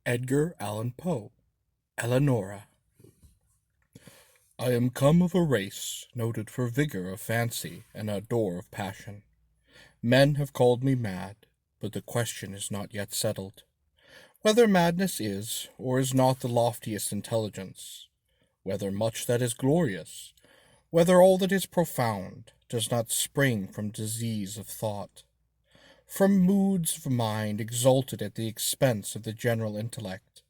Edgar Allan Poe, Eleonora. I am come of a race noted for vigor of fancy and ardor of passion. Men have called me mad, but the question is not yet settled. Whether madness is or is not the loftiest intelligence, whether much that is glorious, whether all that is profound does not spring from disease of thought, from moods of mind exalted at the expense of the general intellect.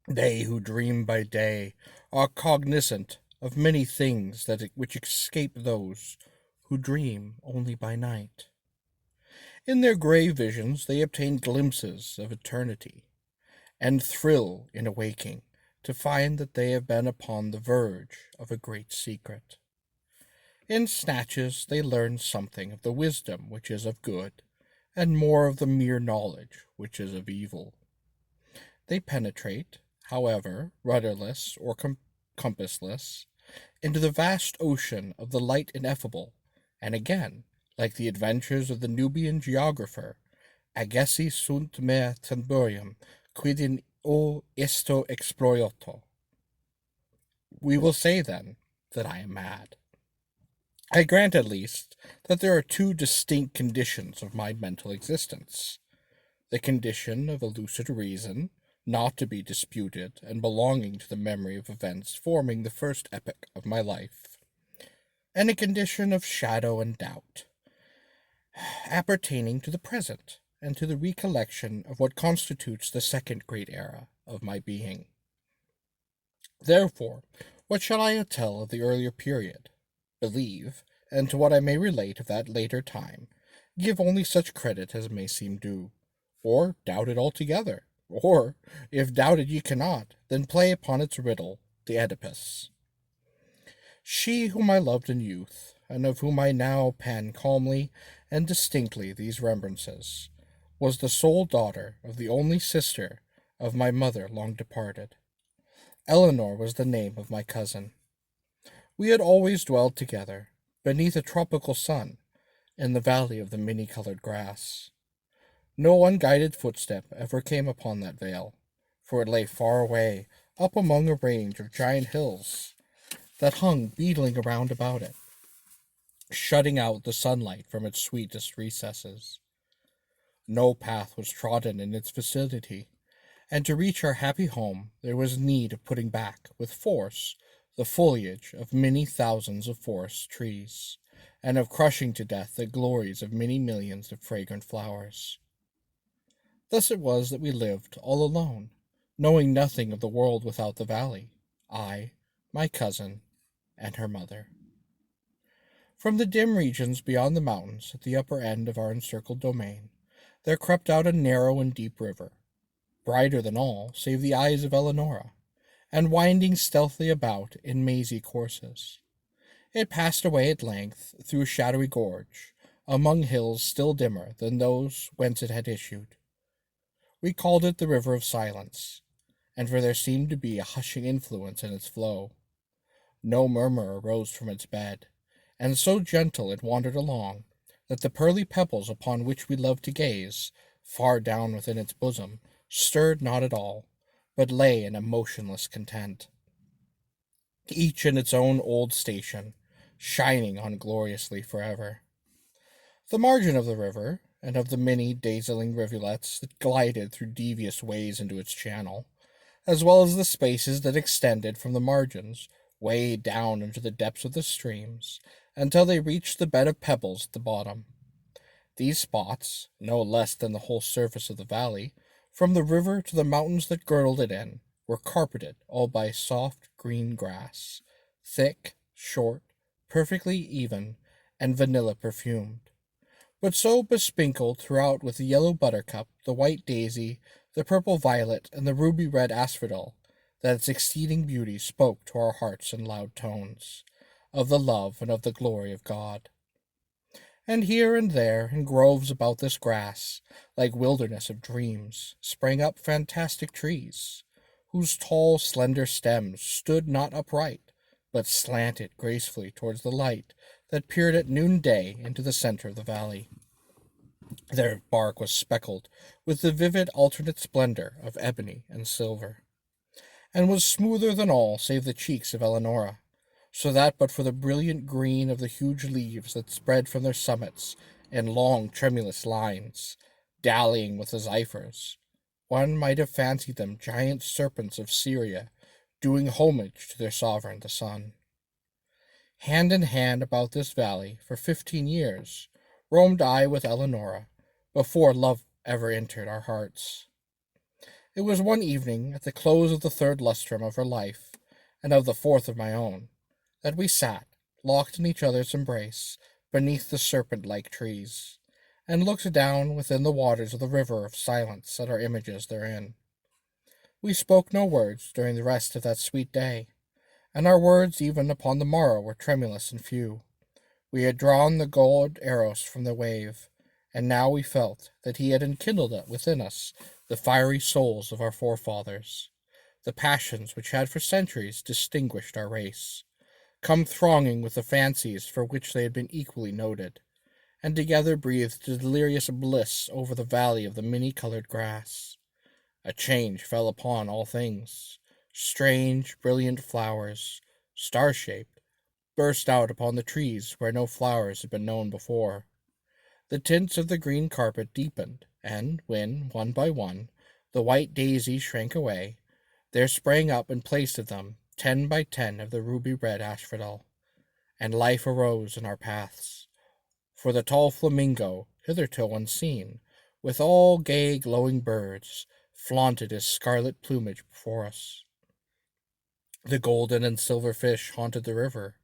They who dream by day are cognizant of many things which escape those who dream only by night. In their grey visions they obtain glimpses of eternity, and thrill in awaking to find that they have been upon the verge of a great secret. In snatches they learn something of the wisdom which is of good, and more of the mere knowledge which is of evil. They penetrate, however, rudderless or compassless, into the vast ocean of the light ineffable, and again, like the adventures of the Nubian geographer, agesi sunt me tamburium, quid in o isto explorioto. We will say, then, that I am mad. I grant, at least, that there are two distinct conditions of my mental existence. The condition of a lucid reason, not to be disputed, and belonging to the memory of events forming the first epoch of my life, and a condition of shadow and doubt, appertaining to the present, and to the recollection of what constitutes the second great era of my being. Therefore, what shall I tell of the earlier period? Believe, and to what I may relate of that later time, give only such credit as may seem due, or doubt it altogether, or, if doubted ye cannot, then play upon its riddle, the Oedipus. She whom I loved in youth, and of whom I now pen calmly and distinctly these remembrances, was the sole daughter of the only sister of my mother long departed. Eleanor was the name of my cousin. We had always dwelled together, beneath a tropical sun, in the valley of the many-colored grass. No unguided footstep ever came upon that vale, for it lay far away, up among a range of giant hills that hung beetling around about it, shutting out the sunlight from its sweetest recesses. No path was trodden in its vicinity, and to reach our happy home there was need of putting back, with force, the foliage of many thousands of forest trees, and of crushing to death the glories of many millions of fragrant flowers. Thus it was that we lived all alone, knowing nothing of the world without the valley, I, my cousin, and her mother. From the dim regions beyond the mountains at the upper end of our encircled domain, there crept out a narrow and deep river, brighter than all save the eyes of Eleonora, and winding stealthily about in mazy courses. It passed away at length through a shadowy gorge, among hills still dimmer than those whence it had issued. We called it the River of Silence, and for there seemed to be a hushing influence in its flow. No murmur arose from its bed, and so gentle it wandered along, that the pearly pebbles upon which we loved to gaze, far down within its bosom, stirred not at all, but lay in a motionless content, each in its own old station, shining on gloriously forever. The margin of the river, and of the many dazzling rivulets that glided through devious ways into its channel, as well as the spaces that extended from the margins way down into the depths of the streams, until they reached the bed of pebbles at the bottom. These spots, no less than the whole surface of the valley, from the river to the mountains that girdled it in, were carpeted all by soft green grass, thick, short, perfectly even, and vanilla perfumed, but so besprinkled throughout with the yellow buttercup, the white daisy, the purple violet, and the ruby-red asphodel, that its exceeding beauty spoke to our hearts in loud tones, of the love and of the glory of God. And here and there, in groves about this grass, like wilderness of dreams, sprang up fantastic trees, whose tall, slender stems stood not upright, but slanted gracefully towards the light that peered at noonday into the center of the valley. Their bark was speckled with the vivid alternate splendor of ebony and silver, and was smoother than all save the cheeks of Eleonora, so that but for the brilliant green of the huge leaves that spread from their summits in long tremulous lines, dallying with the zephyrs, one might have fancied them giant serpents of Syria doing homage to their sovereign the sun. Hand in hand about this valley for 15 years roamed I with Eleonora, before love ever entered our hearts. It was one evening at the close of the third lustrum of her life, and of the fourth of my own, that we sat, locked in each other's embrace, beneath the serpent-like trees, and looked down within the waters of the river of silence at our images therein. We spoke no words during the rest of that sweet day, and our words even upon the morrow were tremulous and few. We had drawn the gold Eros from the wave, and now we felt that he had enkindled within us the fiery souls of our forefathers, the passions which had for centuries distinguished our race, come thronging with the fancies for which they had been equally noted, and together breathed delirious bliss over the valley of the many-colored grass. A change fell upon all things. Strange, brilliant flowers, star-shaped, burst out upon the trees where no flowers had been known before. The tints of the green carpet deepened, and when, one by one, the white daisies shrank away, there sprang up in place of them 10 by 10 of the ruby-red asphodel, and life arose in our paths. For the tall flamingo, hitherto unseen, with all gay glowing birds, flaunted his scarlet plumage before us. The golden and silver fish haunted the river,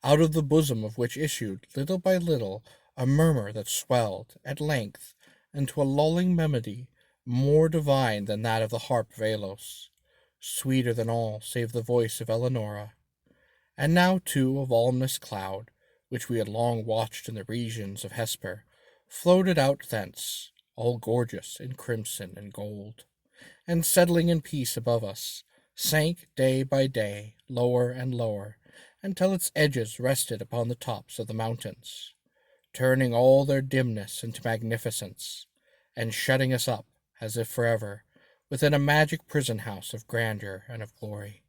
out of the bosom of which issued, little by little, a murmur that swelled, at length, into a lulling melody more divine than that of the harp of Elos, sweeter than all save the voice of Eleonora. And now, too, a voluminous cloud, which we had long watched in the regions of Hesper, floated out thence, all gorgeous in crimson and gold, and settling in peace above us, sank day by day lower and lower, until its edges rested upon the tops of the mountains, turning all their dimness into magnificence, and shutting us up, as if forever, within a magic prison-house of grandeur and of glory.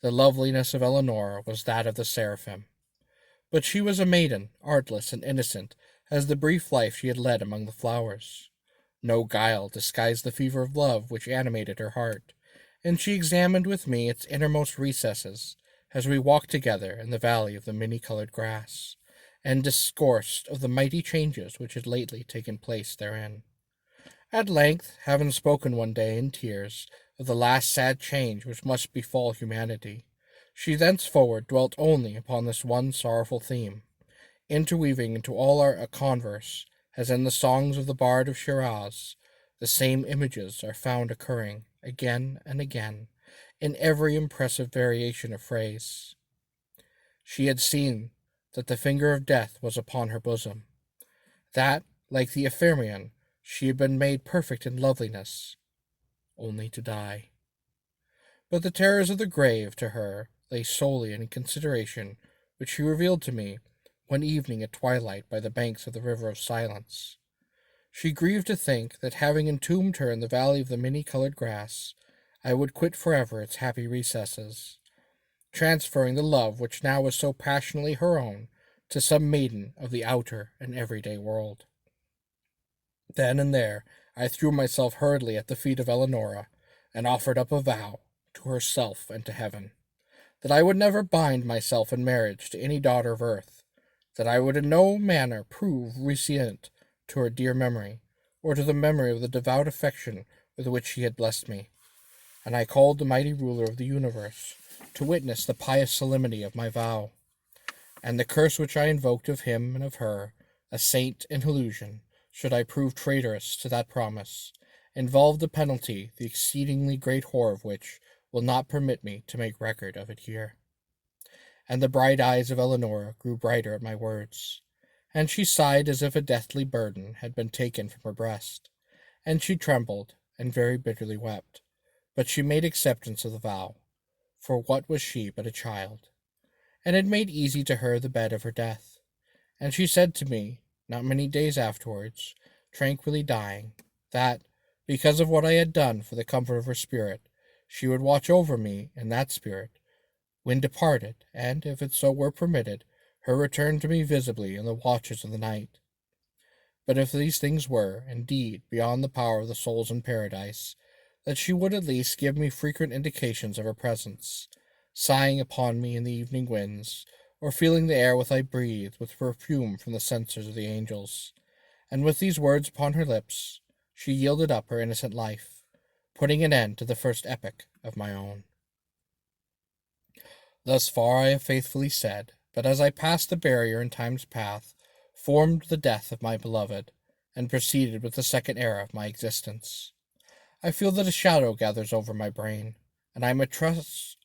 The loveliness of Eleonora was that of the seraphim, but she was a maiden, artless and innocent as the brief life she had led among the flowers. No guile disguised the fever of love which animated her heart, and she examined with me its innermost recesses as we walked together in the valley of the many-colored grass, and discoursed of the mighty changes which had lately taken place therein. At length, having spoken one day in tears of the last sad change which must befall humanity, she thenceforward dwelt only upon this one sorrowful theme, interweaving into all our converse, as in the songs of the bard of Shiraz, the same images are found occurring again and again in every impressive variation of phrase. She had seen that the finger of death was upon her bosom, that, like the Ephemerian, she had been made perfect in loveliness, only to die. But the terrors of the grave to her lay solely in a consideration which she revealed to me one evening at twilight by the banks of the river of silence. She grieved to think that, having entombed her in the valley of the many-colored grass, I would quit forever its happy recesses, transferring the love which now was so passionately her own to some maiden of the outer and everyday world. Then and there I threw myself hurriedly at the feet of Eleonora, and offered up a vow, to herself and to heaven, that I would never bind myself in marriage to any daughter of earth, that I would in no manner prove recient to her dear memory, or to the memory of the devout affection with which she had blessed me. And I called the mighty ruler of the universe to witness the pious solemnity of my vow, and the curse which I invoked of him and of her, a saint in illusion, should I prove traitorous to that promise, involved a penalty the exceedingly great horror of which will not permit me to make record of it here. And the bright eyes of Eleonora grew brighter at my words, and she sighed as if a deathly burden had been taken from her breast, and she trembled, and very bitterly wept, but she made acceptance of the vow, for what was she but a child? And it made easy to her the bed of her death. And she said to me, not many days afterwards, tranquilly dying, that, because of what I had done for the comfort of her spirit, she would watch over me in that spirit, when departed, and, if it so were permitted, her return to me visibly in the watches of the night. But if these things were, indeed, beyond the power of the souls in paradise, that she would at least give me frequent indications of her presence, sighing upon me in the evening winds, or feeling the air which I breathed with perfume from the censers of the angels. And with these words upon her lips, she yielded up her innocent life, putting an end to the first epoch of my own. Thus far I have faithfully said, but as I passed the barrier in time's path, formed the death of my beloved, and proceeded with the second era of my existence, I feel that a shadow gathers over my brain, and I mistrust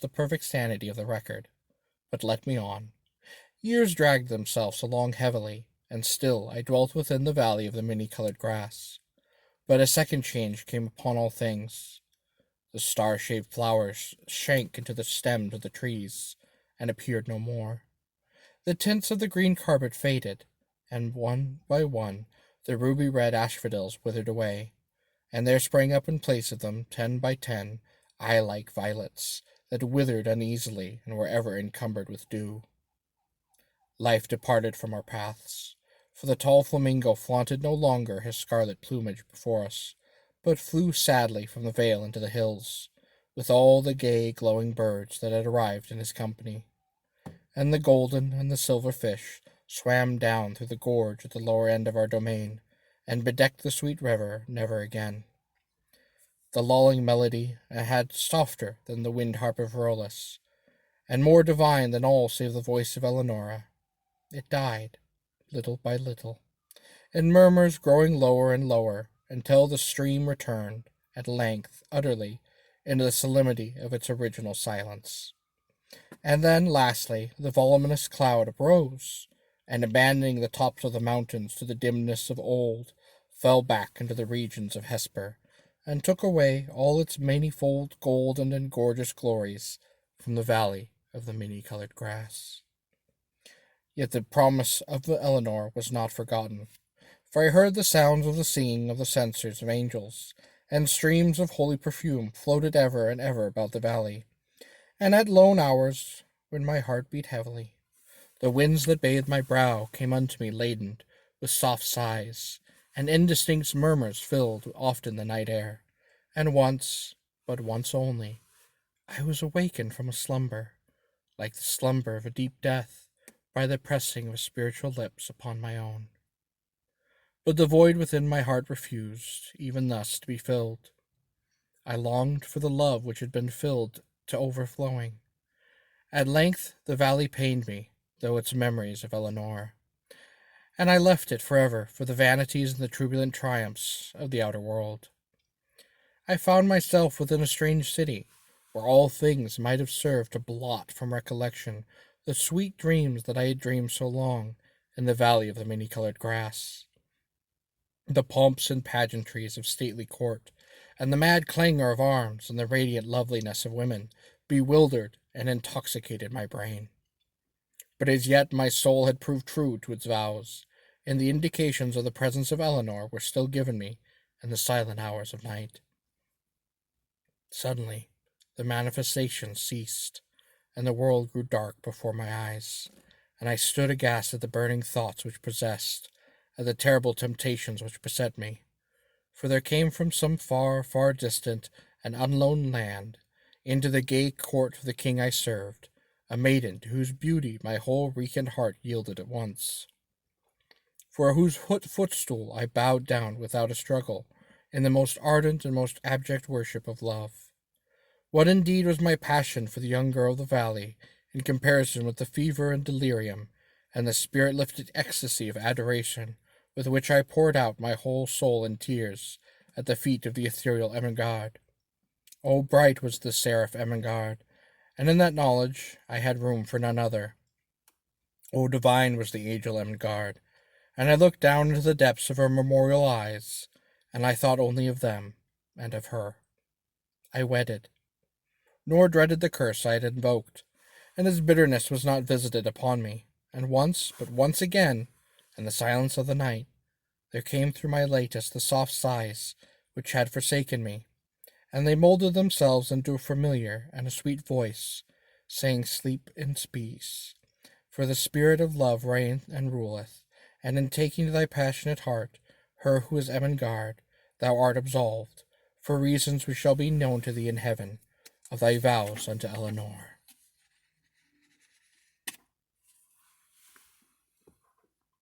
the perfect sanity of the record. But let me on. Years dragged themselves along heavily, and still I dwelt within the valley of the many-colored grass. But a second change came upon all things. The star-shaped flowers shrank into the stems of the trees, and appeared no more. The tints of the green carpet faded, and one by one the ruby-red asphodels withered away, and there sprang up in place of them, 10 by 10, eye-like violets, that withered uneasily and were ever encumbered with dew. Life departed from our paths, for the tall flamingo flaunted no longer his scarlet plumage before us, but flew sadly from the vale into the hills, with all the gay, glowing birds that had arrived in his company. And the golden and the silver fish swam down through the gorge at the lower end of our domain, and bedecked the sweet river never again. The lulling melody had softer than the wind harp of Varolus, and more divine than all save the voice of Eleonora. It died, little by little, in murmurs growing lower and lower, until the stream returned, at length, utterly, into the solemnity of its original silence. And then, lastly, the voluminous cloud uprose, and abandoning the tops of the mountains to the dimness of old, fell back into the regions of Hesper, and took away all its manifold golden and gorgeous glories from the valley of the many-colored grass. Yet the promise of the Eleanor was not forgotten, for I heard the sounds of the singing of the censers of angels, and streams of holy perfume floated ever and ever about the valley. And at lone hours, when my heart beat heavily, the winds that bathed my brow came unto me laden with soft sighs, and indistinct murmurs filled often the night air. And once, but once only, I was awakened from a slumber, like the slumber of a deep death, by the pressing of spiritual lips upon my own. But the void within my heart refused, even thus, to be filled. I longed for the love which had been filled to overflowing. At length the valley pained me, though its memories of Eleanor, and I left it forever for the vanities and the turbulent triumphs of the outer world. I found myself within a strange city, where all things might have served to blot from recollection the sweet dreams that I had dreamed so long in the valley of the many-colored grass. The pomps and pageantries of stately court, and the mad clangor of arms, and the radiant loveliness of women, bewildered and intoxicated my brain. But as yet my soul had proved true to its vows, and the indications of the presence of Eleanor were still given me in the silent hours of night. Suddenly, the manifestations ceased, and the world grew dark before my eyes, and I stood aghast at the burning thoughts which possessed, at the terrible temptations which beset me. For there came from some far, far distant and unknown land, into the gay court of the king I served, a maiden to whose beauty my whole weakened heart yielded at once, for whose footstool I bowed down without a struggle, in the most ardent and most abject worship of love. What indeed was my passion for the young girl of the valley, in comparison with the fever and delirium, and the spirit-lifted ecstasy of adoration, with which I poured out my whole soul in tears at the feet of the ethereal Ermengarde? Oh, bright was the seraph Ermengarde, and in that knowledge I had room for none other. Oh, divine was the angel Ermengarde, and I looked down into the depths of her memorial eyes, and I thought only of them, and of her. I wedded, nor dreaded the curse I had invoked, and its bitterness was not visited upon me, and once, but once again, In the silence of the night, there came through my latest the soft sighs which had forsaken me, and they moulded themselves into a familiar and a sweet voice, saying, "Sleep in peace. For the spirit of love reigneth and ruleth, and in taking to thy passionate heart her who is Ermengarde, thou art absolved, for reasons which shall be known to thee in heaven, of thy vows unto Eleonora."